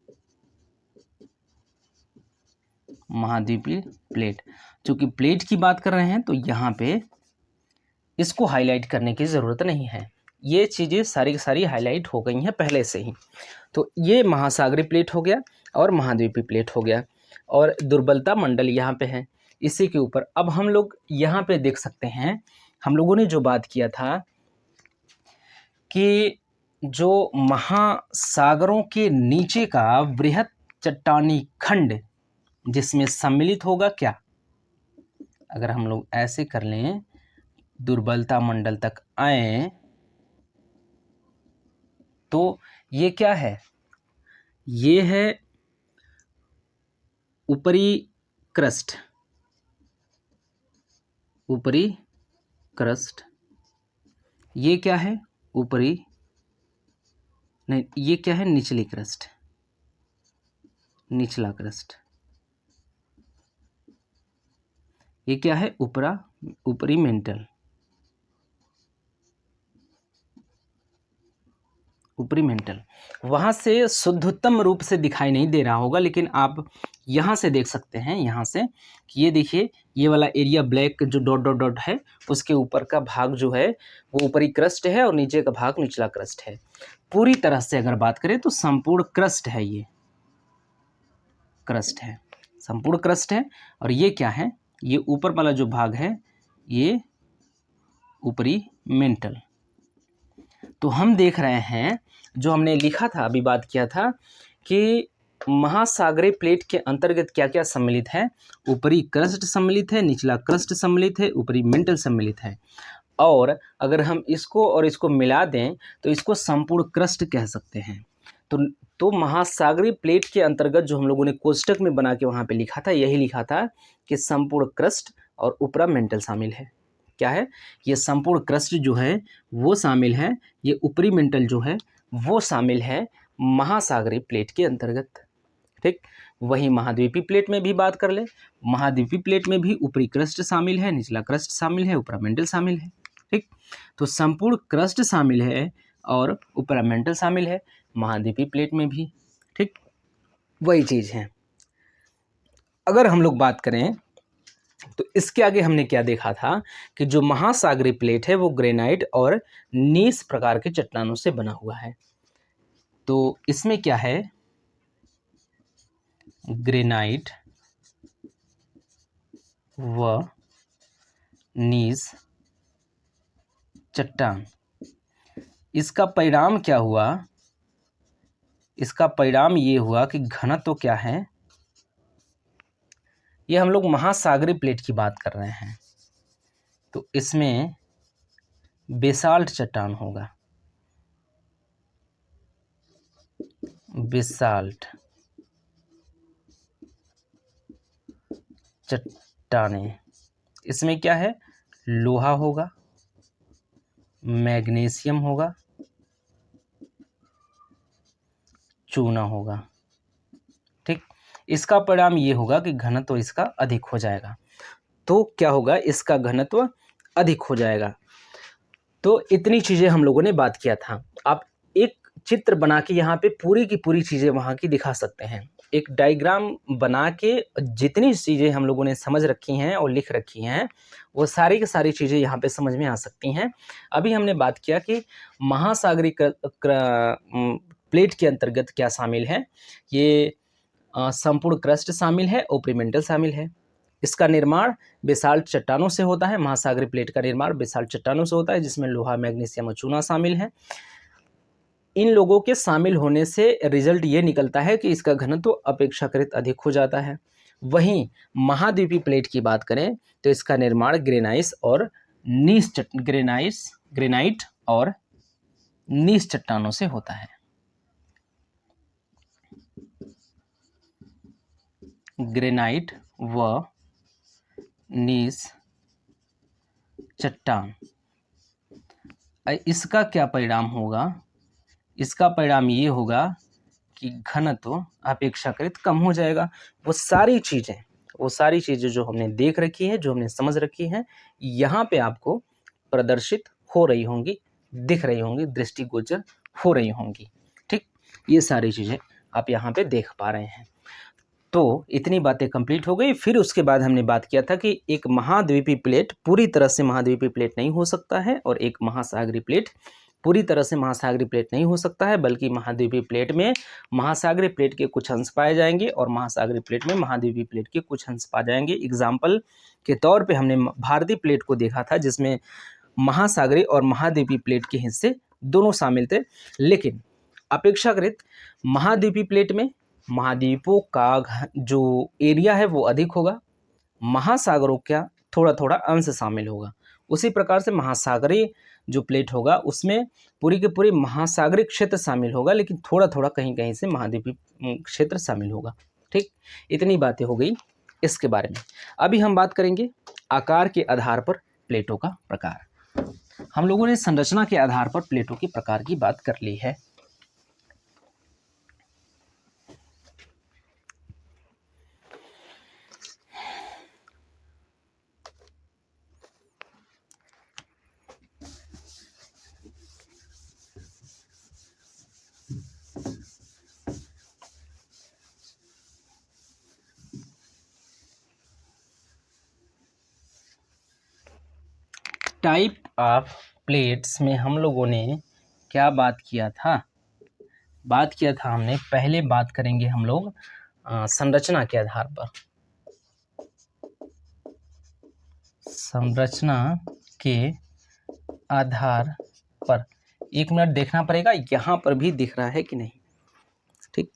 महाद्वीपीय प्लेट। चूंकि प्लेट की बात कर रहे हैं तो यहाँ पे इसको हाईलाइट करने की ज़रूरत नहीं है, ये चीज़ें सारी की सारी हाईलाइट हो गई हैं पहले से ही। तो ये महासागरीय प्लेट हो गया और महाद्वीपीय प्लेट हो गया, और दुर्बलता मंडल यहाँ पे है। इसी के ऊपर अब हम लोग यहाँ पे देख सकते हैं, हम लोगों ने जो बात किया था कि जो महासागरों के नीचे का बृहद चट्टानी खंड जिसमें सम्मिलित होगा क्या, अगर हम लोग ऐसे कर लें, दुर्बलता मंडल तक आए तो ये क्या है, ये है ऊपरी क्रस्ट, ऊपरी क्रस्ट, ये क्या है ऊपरी, नहीं ये क्या है निचली क्रस्ट, निचला क्रस्ट, ये क्या है ऊपरी मेंटल, ऊपरी मेंटल। वहाँ से शुद्धतम रूप से दिखाई नहीं दे रहा होगा, लेकिन आप यहाँ से देख सकते हैं, यहाँ से कि ये देखिए ये वाला एरिया ब्लैक जो डॉट डॉट डॉट है, उसके ऊपर का भाग जो है वो ऊपरी क्रस्ट है और नीचे का भाग निचला क्रस्ट है। पूरी तरह से अगर बात करें तो संपूर्ण क्रस्ट है, ये क्रस्ट है, संपूर्ण क्रस्ट है। और ये क्या है, ये ऊपर वाला जो भाग है ये ऊपरी मेंटल। तो हम देख रहे हैं, जो हमने लिखा था अभी बात किया था कि महासागरीय प्लेट के अंतर्गत क्या क्या सम्मिलित है, ऊपरी क्रस्ट सम्मिलित है, निचला क्रस्ट सम्मिलित है, ऊपरी मेंटल सम्मिलित है। और अगर हम इसको और इसको मिला दें तो इसको संपूर्ण क्रस्ट कह सकते हैं। तो महासागरीय प्लेट के अंतर्गत जो हम लोगों ने कोष्टक में बना के वहाँ पे लिखा था, यही लिखा था कि संपूर्ण क्रस्ट और ऊपरा मेंटल शामिल है। क्या है, ये संपूर्ण क्रस्ट जो है वो शामिल है, ये ऊपरी मेंटल जो है वो शामिल है महासागरीय प्लेट के अंतर्गत। ठीक, वही महाद्वीपीय प्लेट में भी बात कर ले, महाद्वीपीय प्लेट में भी ऊपरी क्रस्ट शामिल है, निचला क्रस्ट शामिल है, ऊपरा मेंटल शामिल है। ठीक, तो संपूर्ण क्रस्ट शामिल है और ऊपरा मेंटल शामिल है महाद्वीपीय प्लेट में भी। ठीक, वही चीज़ है। अगर हम लोग बात करें तो इसके आगे हमने क्या देखा था कि जो महासागरीय प्लेट है वो ग्रेनाइट और नीस प्रकार के चट्टानों से बना हुआ है। तो इसमें क्या है, ग्रेनाइट व नीस चट्टान। इसका परिणाम क्या हुआ, इसका परिणाम ये हुआ कि घनत्व तो क्या है, ये हम लोग महासागरीय प्लेट की बात कर रहे हैं, तो इसमें बेसाल्ट चट्टान होगा, बेसाल्ट चट्टानें। इसमें क्या है, लोहा होगा, मैग्नीशियम होगा, चूना होगा। ठीक, इसका परिणाम ये होगा कि घनत्व इसका अधिक हो जाएगा। तो क्या होगा, इसका घनत्व अधिक हो जाएगा। तो इतनी चीज़ें हम लोगों ने बात किया था। आप एक चित्र बना के यहाँ पे पूरी की पूरी चीज़ें वहाँ की दिखा सकते हैं, एक डायग्राम बना के जितनी चीज़ें हम लोगों ने समझ रखी हैं और लिख रखी हैं वो सारी की सारी चीज़ें यहाँ पे समझ में आ सकती हैं। अभी हमने बात किया कि महासागरीय प्लेट के अंतर्गत क्या शामिल है, ये संपूर्ण क्रस्ट शामिल है, ऊपरी मेंटल शामिल है। इसका निर्माण बेसाल्ट चट्टानों से होता है, महासागरीय प्लेट का निर्माण बेसाल्ट चट्टानों से होता है जिसमें लोहा, मैग्नीशियम और चूना शामिल है। इन लोगों के शामिल होने से रिजल्ट ये निकलता है कि इसका घनत्व अपेक्षाकृत अधिक हो जाता है। वहीं महाद्वीपीय प्लेट की बात करें तो इसका निर्माण ग्रेनाइट और नीस चट्टानों से होता है। ग्रेनाइट व नीस चट्टान। इसका क्या परिणाम होगा, इसका परिणाम ये होगा कि घनत्व अपेक्षाकृत कम हो जाएगा। वो सारी चीज़ें जो हमने देख रखी है, जो हमने समझ रखी हैं, यहाँ पे आपको प्रदर्शित हो रही होंगी, दिख रही होंगी, दृष्टिगोचर हो रही होंगी। ठीक, ये सारी चीज़ें आप यहाँ पे देख पा रहे हैं। तो इतनी बातें कंप्लीट हो गई। फिर उसके बाद हमने बात किया था कि एक महाद्वीपीय प्लेट पूरी तरह से महाद्वीपीय प्लेट नहीं हो सकता है, और एक महासागरीय प्लेट पूरी तरह से महासागरीय प्लेट नहीं हो सकता है, बल्कि महाद्वीपीय प्लेट में महासागरीय प्लेट के कुछ अंश पाए जाएंगे और महासागरीय प्लेट में महाद्वीपीय प्लेट के कुछ अंश पाए जाएंगे। एग्जाम्पल के तौर पे हमने भारतीय प्लेट को देखा था, जिसमें महासागरीय और महाद्वीपीय प्लेट के हिस्से दोनों शामिल थे, लेकिन अपेक्षाकृत महाद्वीपीय प्लेट में महाद्वीपों का जो एरिया है वो अधिक होगा, महासागरों का थोड़ा थोड़ा अंश शामिल होगा। उसी प्रकार से महासागरीय जो प्लेट होगा उसमें पूरी के पूरी महासागरीय क्षेत्र शामिल होगा, लेकिन थोड़ा थोड़ा कहीं कहीं से महाद्वीपीय क्षेत्र शामिल होगा। ठीक, इतनी बातें हो गई इसके बारे में। अभी हम बात करेंगे आकार के आधार पर प्लेटों का प्रकार। हम लोगों ने संरचना के आधार पर प्लेटों के प्रकार की बात कर ली है। टाइप ऑफ प्लेट्स में हम लोगों ने क्या बात किया था? बात किया था हमने, पहले बात करेंगे हम लोग संरचना के आधार पर। संरचना के आधार पर, एक मिनट देखना पड़ेगा यहाँ पर भी दिख रहा है कि नहीं। ठीक,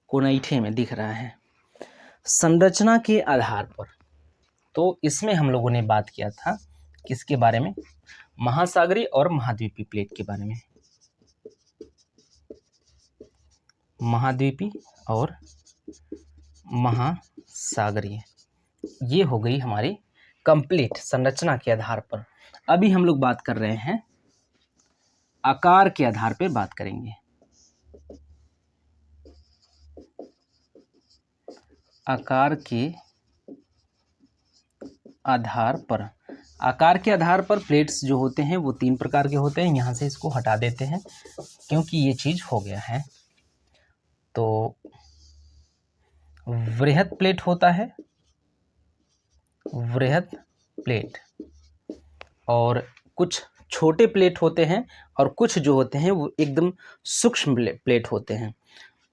कोनैठे में दिख रहा है। संरचना के आधार पर, तो इसमें हम लोगों ने बात किया था किसके बारे में? महासागरीय और महाद्वीपीय प्लेट के बारे में। महाद्वीपीय और महासागरीय, ये हो गई हमारी कंप्लीट संरचना के आधार पर। अभी हम लोग बात कर रहे हैं आकार के आधार पर बात करेंगे। आकार के आधार पर, आकार के आधार पर प्लेट्स जो होते हैं वो 3 प्रकार के होते हैं। यहाँ से इसको हटा देते हैं क्योंकि ये चीज़ हो गया है। तो वृहद प्लेट होता है, वृहद प्लेट, और कुछ छोटे प्लेट होते हैं, और कुछ जो होते हैं वो एकदम सूक्ष्म प्लेट होते हैं।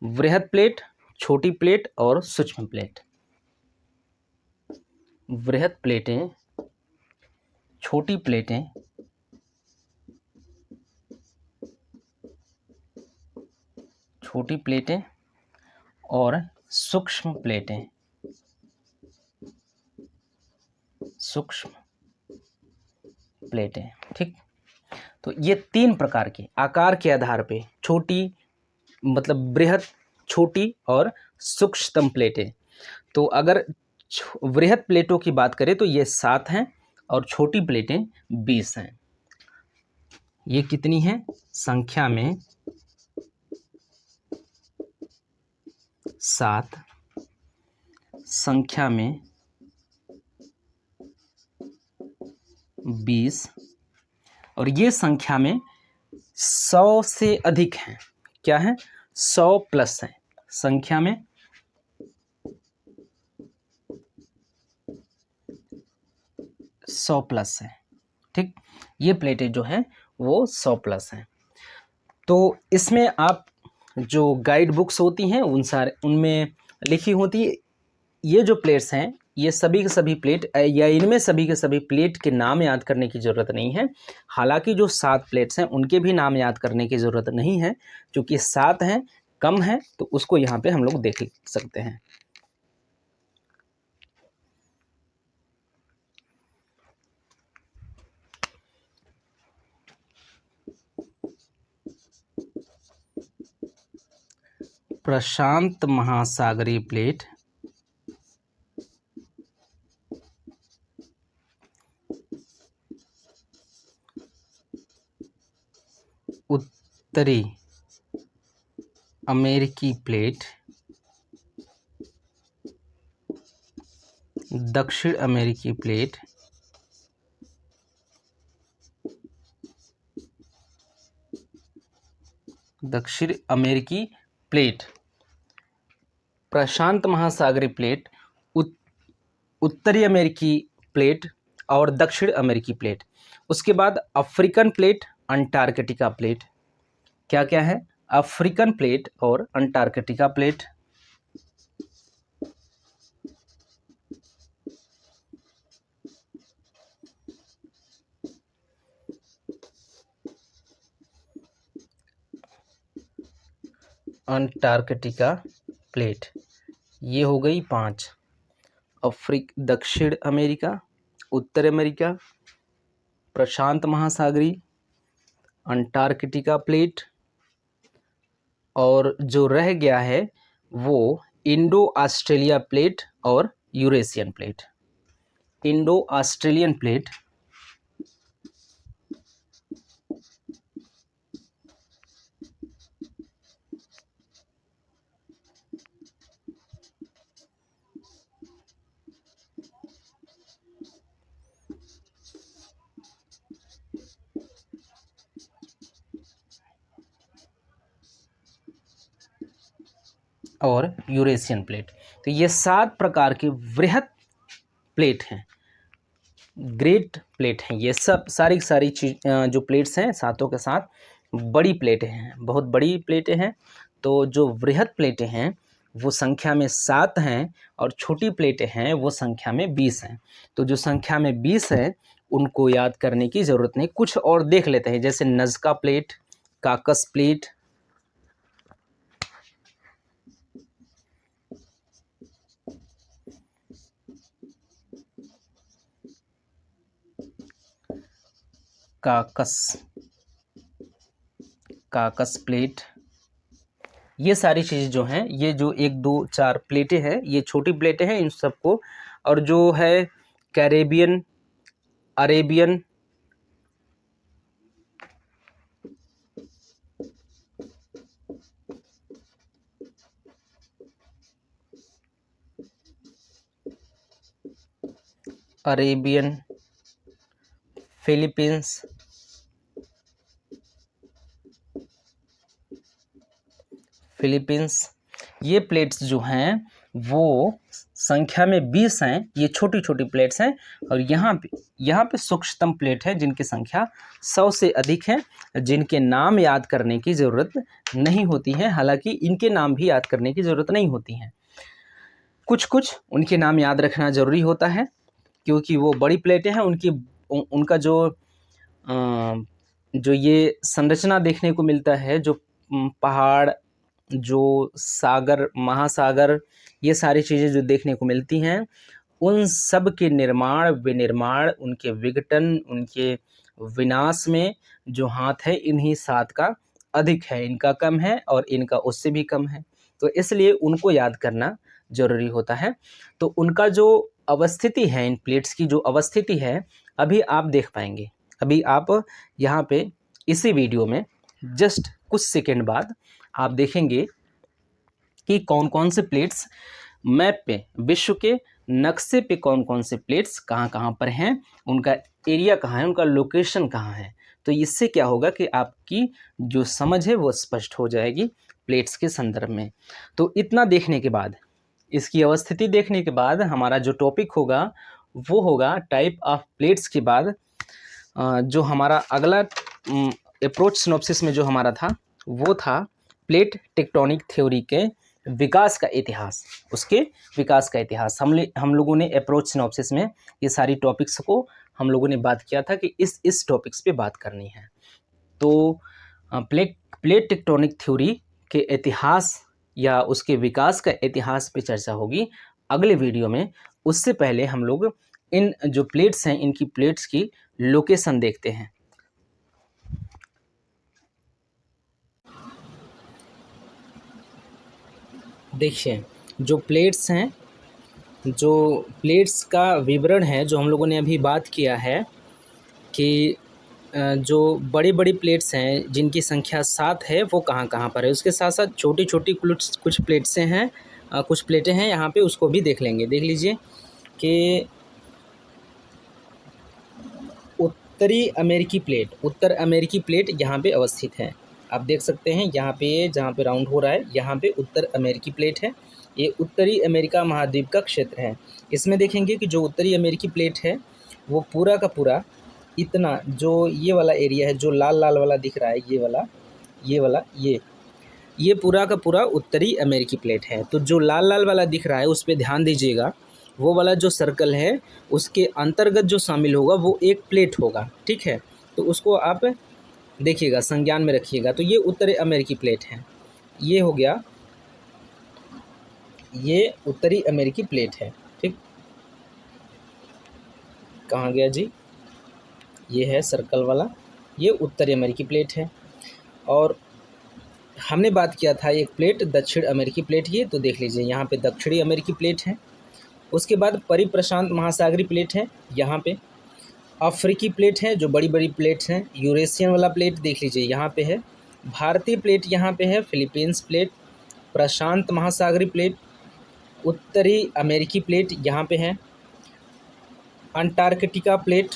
वृहद प्लेट, छोटी प्लेट और सूक्ष्म प्लेट। वृहद प्लेटें, छोटी प्लेटें, छोटी प्लेटें और सूक्ष्म प्लेटें, सूक्ष्म प्लेटें। ठीक, तो ये 3 प्रकार के आकार के आधार पे, छोटी मतलब बृहद, छोटी और सूक्ष्म प्लेटें। तो अगर वृहद प्लेटों की बात करें तो ये 7 हैं और छोटी प्लेटें 20 हैं। ये कितनी हैं? संख्या में 7, संख्या में 20, और ये संख्या में 100 से अधिक हैं। क्या है? 100 प्लस हैं संख्या में। 100 प्लस है। ठीक, ये प्लेटें जो हैं वो 100 प्लस हैं। तो इसमें आप जो गाइड बुक्स होती हैं उनमें लिखी होती है, ये जो प्लेट्स हैं ये सभी के सभी प्लेट, या इनमें सभी के सभी प्लेट के नाम याद करने की ज़रूरत नहीं है। हालांकि जो 7 प्लेट्स हैं उनके भी नाम याद करने की ज़रूरत नहीं है, क्योंकि 7 हैं, कम है, तो उसको यहाँ पे हम लोग देख सकते हैं। प्रशांत महासागरीय प्लेट, उत्तरी अमेरिकी प्लेट, दक्षिण अमेरिकी प्लेट, दक्षिण अमेरिकी प्लेट, प्रशांत महासागरीय प्लेट, उत्तरी अमेरिकी प्लेट और दक्षिण अमेरिकी प्लेट। उसके बाद अफ्रीकन प्लेट, अंटार्कटिका प्लेट। क्या क्या है? अफ्रीकन प्लेट और अंटार्कटिका प्लेट। अंटार्कटिका प्लेट, ये हो गई 5। दक्षिण अमेरिका, उत्तर अमेरिका, प्रशांत महासागरीय, अंटार्कटिका प्लेट, और जो रह गया है वो इंडो ऑस्ट्रेलिया प्लेट और Eurasian plate. Indo Australian plate, और यूरेशियन प्लेट। तो ये 7 प्रकार के वृहद प्लेट हैं, ग्रेट प्लेट हैं। ये सब सारी चीज जो प्लेट्स हैं सातों के साथ बड़ी प्लेटें हैं, बहुत बड़ी प्लेटें हैं। तो जो वृहद प्लेटें हैं वो संख्या में 7 हैं और छोटी प्लेटें हैं वो संख्या में 20 हैं। तो जो संख्या में 20 है उनको याद करने की ज़रूरत नहीं। कुछ और देख लेते हैं, जैसे नज़का प्लेट, काकस प्लेट, काकस प्लेट, ये सारी चीज़ें जो हैं, ये जो 1 2 4 प्लेटें हैं ये छोटी प्लेटें हैं इन सबको। और जो है कैरेबियन, अरेबियन, फिलीपींस, ये प्लेट्स जो हैं वो संख्या में 20 हैं। ये छोटी छोटी प्लेट्स हैं। और यहाँ पे सूक्ष्मतम प्लेट है जिनकी संख्या 100 से अधिक है, जिनके नाम याद करने की ज़रूरत नहीं होती है। हालांकि इनके नाम भी याद करने की ज़रूरत नहीं होती है, कुछ उनके नाम याद रखना ज़रूरी होता है क्योंकि वो बड़ी प्लेटें हैं। उनका जो ये संरचना देखने को मिलता है, जो पहाड़, जो सागर, महासागर, ये सारी चीज़ें जो देखने को मिलती हैं, उन सब के निर्माण विनिर्माण, उनके विघटन, उनके विनाश में जो हाथ है इन्हीं 7 का अधिक है। इनका कम है और इनका उससे भी कम है। तो इसलिए उनको याद करना ज़रूरी होता है। तो उनका जो अवस्थिति है, इन प्लेट्स की जो अवस्थिति है, अभी आप देख पाएंगे। अभी आप यहाँ पे इसी वीडियो में जस्ट कुछ सेकंड बाद आप देखेंगे कि कौन कौन से प्लेट्स मैप पे, विश्व के नक्शे पे कौन कौन से प्लेट्स कहाँ कहाँ पर हैं, उनका एरिया कहाँ है, उनका लोकेशन कहाँ है। तो इससे क्या होगा कि आपकी जो समझ है वो स्पष्ट हो जाएगी प्लेट्स के संदर्भ में। तो इतना देखने के बाद, इसकी अवस्थिति देखने के बाद हमारा जो टॉपिक होगा वो होगा टाइप ऑफ प्लेट्स के बाद जो हमारा अगला अप्रोच सिनॉप्सिस में जो हमारा था वो था प्लेट टेक्टोनिक थ्योरी के विकास का इतिहास, उसके विकास का इतिहास। हम लोगों ने अप्रोच सिनॉप्सिस में ये सारी टॉपिक्स को हम लोगों ने बात किया था कि इस टॉपिक्स पे बात करनी है। तो प्लेट टेक्टोनिक थ्योरी के इतिहास या उसके विकास का इतिहास पे चर्चा होगी अगले वीडियो में। उससे पहले हम लोग इन जो प्लेट्स हैं, इनकी प्लेट्स की लोकेशन देखते हैं। देखिए, जो प्लेट्स हैं, जो प्लेट्स का विवरण है, जो हम लोगों ने अभी बात किया है कि जो बड़ी बड़ी प्लेट्स हैं जिनकी संख्या 7 है वो कहाँ कहाँ पर है। उसके साथ साथ छोटी छोटी कुछ प्लेट्सें हैं, कुछ प्लेटें हैं यहाँ पे, उसको भी देख लेंगे। देख लीजिए कि उत्तर अमेरिकी प्लेट यहाँ पे अवस्थित है। आप देख सकते हैं यहाँ पे, जहाँ पे राउंड हो रहा है यहाँ पे उत्तर अमेरिकी प्लेट है। ये उत्तरी अमेरिका महाद्वीप का क्षेत्र है। इसमें देखेंगे कि जो उत्तरी अमेरिकी प्लेट है वो पूरा का पूरा इतना, जो ये वाला एरिया है जो लाल लाल वाला दिख रहा है, ये पूरा का पूरा उत्तरी अमेरिकी प्लेट है। तो जो लाल लाल वाला दिख रहा है उस पर ध्यान दीजिएगा, वो वाला जो सर्कल है उसके अंतर्गत जो शामिल होगा वो एक प्लेट होगा, ठीक है। तो उसको आप देखिएगा, संज्ञान में रखिएगा। तो ये उत्तरी अमेरिकी प्लेट है, ये हो गया, ये उत्तरी अमेरिकी प्लेट है, ठीक। कहाँ गया जी, ये है सर्कल वाला, ये उत्तरी अमेरिकी प्लेट है। और हमने बात किया था एक प्लेट दक्षिण अमेरिकी प्लेट, ये तो देख लीजिए यहाँ पे दक्षिणी अमेरिकी प्लेट है। उसके बाद परिप्रशांत महासागरीय प्लेट है, यहाँ पे अफ्रीकी प्लेट है जो बड़ी बड़ी प्लेट्स हैं। यूरेशियन वाला प्लेट देख लीजिए यहाँ पे है। भारतीय प्लेट यहाँ पे है, फिलीपींस प्लेट, प्रशांत महासागरीय प्लेट, उत्तरी अमेरिकी प्लेट यहाँ पे है, अंटार्कटिका प्लेट,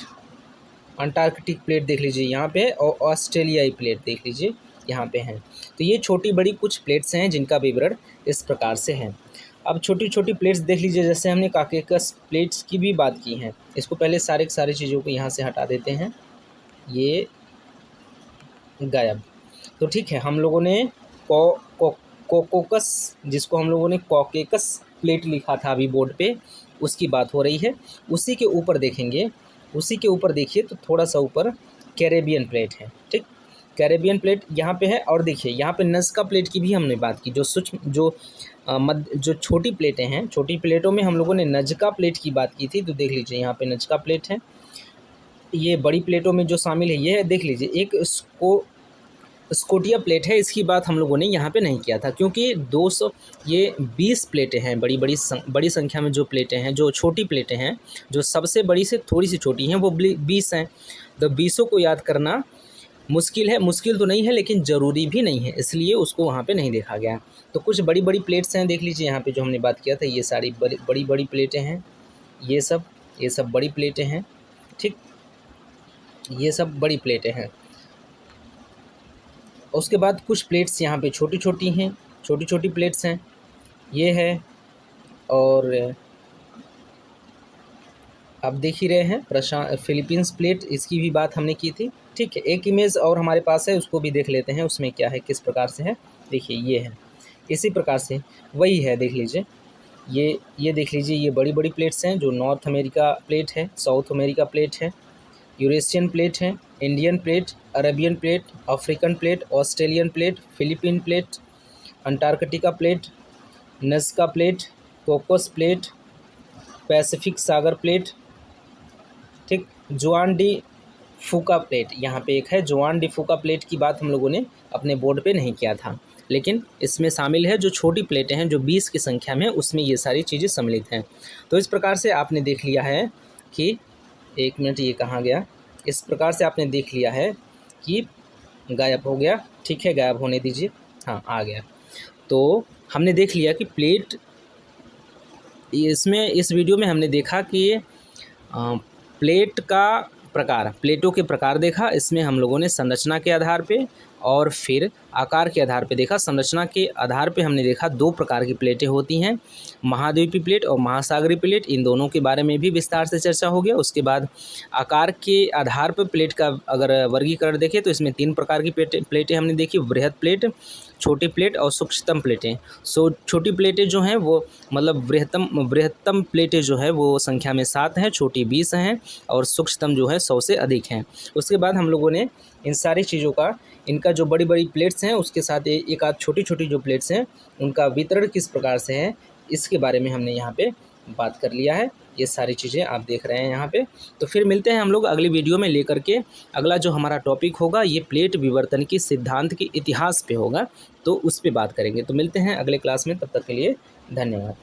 अंटार्कटिक प्लेट देख लीजिए यहाँ पे है, और ऑस्ट्रेलियाई प्लेट देख लीजिए यहाँ पे हैं। तो ये छोटी बड़ी कुछ प्लेट्स हैं जिनका विवरण इस प्रकार से है। अब छोटी छोटी प्लेट्स देख लीजिए, जैसे हमने कॉकेकस प्लेट्स की भी बात की है। इसको पहले सारी चीज़ों को यहाँ से हटा देते हैं, ये गायब। तो ठीक है, हम लोगों ने कोकोकस, जिसको हम लोगों ने कॉकेकस प्लेट लिखा था अभी बोर्ड पे, उसकी बात हो रही है। उसी के ऊपर देखेंगे, उसी के ऊपर देखिए तो थोड़ा सा ऊपर कैरेबियन प्लेट है, ठीक। कैरेबियन प्लेट यहाँ पे है। और देखिए यहाँ पे नज़्का प्लेट की भी हमने बात की, जो सूक्ष्म जो छोटी प्लेटें हैं, छोटी प्लेटों में हम लोगों ने नज़्का प्लेट की बात की थी। तो देख लीजिए यहाँ पे नज़्का प्लेट है। ये बड़ी प्लेटों में जो शामिल है ये है, देख लीजिए एक स्कोटिया प्लेट है। इसकी बात हम लोगों ने यहाँ पे नहीं किया था क्योंकि 20 प्लेटें हैं, बड़ी संख्या में जो प्लेटें हैं, जो छोटी प्लेटें हैं, जो सबसे बड़ी से थोड़ी सी छोटी हैं, वो 20 हैं। तो 20 को याद करना मुश्किल है, मुश्किल तो नहीं है लेकिन ज़रूरी भी नहीं है, इसलिए उसको वहाँ पे नहीं देखा गया। तो कुछ बड़ी बड़ी प्लेट्स हैं, देख लीजिए यहाँ पे जो हमने बात किया था, ये सारी बड़ी प्लेटें हैं। ये सब बड़ी प्लेटें हैं, ठीक, ये सब बड़ी प्लेटें हैं। उसके बाद कुछ प्लेट्स यहाँ पे छोटी छोटी प्लेट्स हैं, ये है। और आप देख ही रहे हैं फिलीपींस प्लेट, इसकी भी बात हमने की थी, ठीक है। एक इमेज और हमारे पास है, उसको भी देख लेते हैं, उसमें क्या है, किस प्रकार से है। देखिए ये है, इसी प्रकार से वही है, देख लीजिए। ये देख लीजिए, ये बड़ी बड़ी प्लेट्स हैं, जो नॉर्थ अमेरिका प्लेट है, साउथ अमेरिका प्लेट है, यूरेशियन प्लेट है, Indian plate, Arabian plate, African plate, Australian plate, Philippine plate, Antarctica plate, Nazca plate, Cocos plate, Pacific सागर प्लेट, ठीक। जुआन डी फूका प्लेट यहाँ पे एक है। जुआन डी फूका प्लेट की बात हम लोगों ने अपने बोर्ड पे नहीं किया था, लेकिन इसमें शामिल है जो छोटी प्लेटें हैं, जो 20 की संख्या में, उसमें ये सारी चीज़ें सम्मिलित हैं। तो इस प्रकार से आपने देख लिया है कि, एक मिनट, ये कहाँ गया, इस प्रकार से आपने देख लिया है कि गायब हो गया, ठीक है, गायब होने दीजिए, हाँ आ गया। तो हमने देख लिया कि प्लेट, इसमें इस वीडियो में हमने देखा कि प्लेट का प्रकार, प्लेटों के प्रकार देखा। इसमें हम लोगों ने संरचना के आधार पे और फिर आकार के आधार पे देखा। संरचना के आधार पे हमने देखा 2 प्रकार की प्लेटें होती हैं, महाद्वीपीय प्लेट और महासागरीय प्लेट। इन दोनों के बारे में भी विस्तार से चर्चा हो गया। उसके बाद आकार के आधार पर प्लेट का अगर वर्गीकरण देखें तो इसमें 3 प्रकार की प्लेटें हमने देखी, बृहद प्लेट, छोटी प्लेट और सूक्ष्मतम प्लेटें। छोटी प्लेटें जो हैं वो मतलब बृहत्तम प्लेटें जो है वो संख्या में 7 हैं, छोटी 20 हैं और सूक्ष्मतम जो है 100 से अधिक हैं। उसके बाद हम लोगों ने इन सारी चीज़ों का, इनका जो बड़ी बड़ी प्लेट्स हैं उसके साथ एक आध छोटी छोटी जो प्लेट्स हैं उनका वितरण किस प्रकार से है, इसके बारे में हमने यहाँ पे बात कर लिया है। ये सारी चीज़ें आप देख रहे हैं यहाँ पे। तो फिर मिलते हैं हम लोग अगली वीडियो में लेकर के। अगला जो हमारा टॉपिक होगा ये प्लेट विवर्तन की सिद्धांत के इतिहास पे होगा, तो उस पे बात करेंगे। तो मिलते हैं अगले क्लास में, तब तक के लिए धन्यवाद।